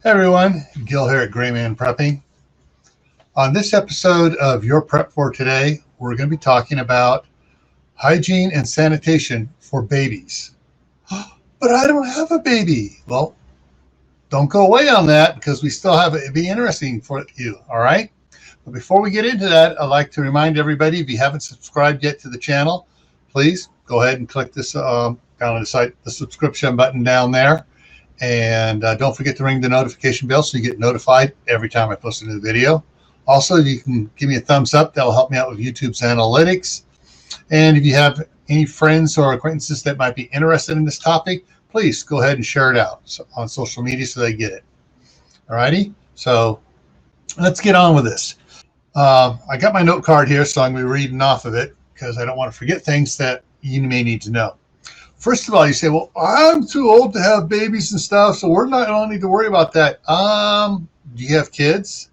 Hey everyone, Gil here at GrayManPrepping. On this episode of Your Prep for Today, we're going to be talking about hygiene and sanitation for babies. But I don't have a baby. Well, don't go away on that because we still have it. It'd be interesting for you, all right? But before we get into that, I'd like to remind everybody, if you haven't subscribed yet to the channel, please go ahead and click this down on the site, the subscription button down there. And don't forget to ring the notification bell so you get notified every time I post a new video. Also, you can give me a thumbs up. That'll help me out with YouTube's analytics. And if you have any friends or acquaintances that might be interested in this topic, please go ahead and share it out on social media so they get it. All righty? So let's get on with this. I got my note card here, so I'm going to be reading off of it because I don't want to forget things that you may need to know. First of all, you say, well, I'm too old to have babies and stuff, so we don't need to worry about that. Do you have kids?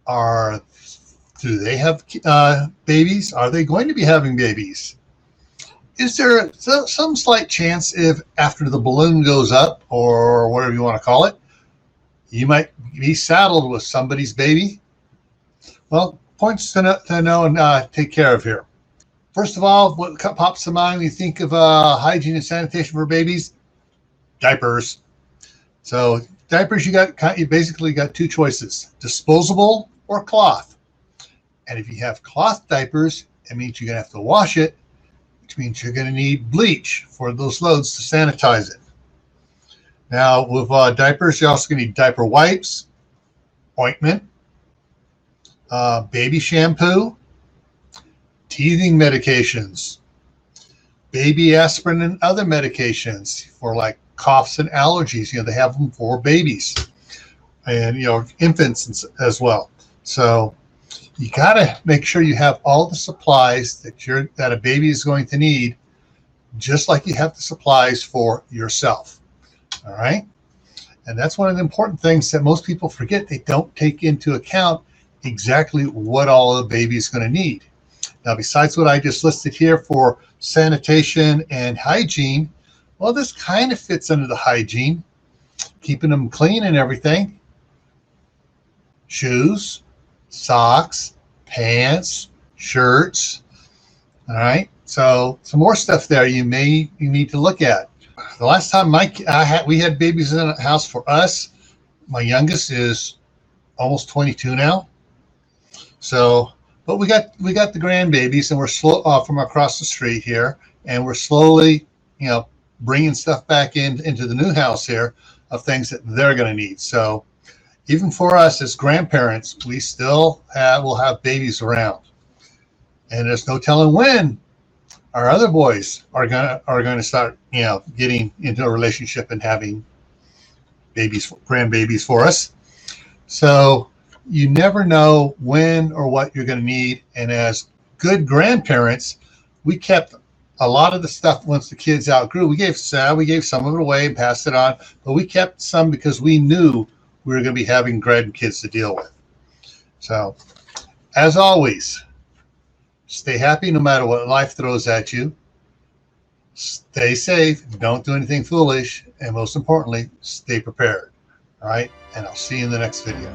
Do they have babies? Are they going to be having babies? Is there some slight chance if after the balloon goes up, or whatever you want to call it, you might be saddled with somebody's baby? Well, points to know and take care of here. First of all, what pops to mind when you think of hygiene and sanitation for babies? Diapers. So diapers, you basically got two choices: disposable or cloth. And if you have cloth diapers, it means you're going to have to wash it, which means you're going to need bleach for those loads to sanitize it. Now, with diapers, you're also going to need diaper wipes, ointment, baby shampoo, teething medications, baby aspirin, and other medications for like coughs and allergies. They have them for babies and, infants as well. So you got to make sure you have all the supplies that a baby is going to need, just like you have the supplies for yourself. All right. And that's one of the important things that most people forget. They don't take into account exactly what all a baby is going to need. Now, besides what I just listed here for sanitation and hygiene, well, this kind of fits under the hygiene, keeping them clean and everything. Shoes, socks, pants, shirts. All right. So some more stuff there you need to look at. The last time we had babies in the house for us, my youngest is almost 22 now. So, but we got the grandbabies, and we're slow from across the street here, and we're slowly, bringing stuff back into the new house here of things that they're going to need. So, even for us as grandparents, we still will have babies around, and there's no telling when our other boys are going to start, getting into a relationship and having grandbabies for us. So you never know when or what you're going to need. And as good grandparents, we kept a lot of the stuff once the kids outgrew. We gave some of it away and passed it on, but we kept some because we knew we were going to be having grandkids to deal with. So, as always, stay happy no matter what life throws at you. Stay safe. Don't do anything foolish. And most importantly, stay prepared. All right. And I'll see you in the next video.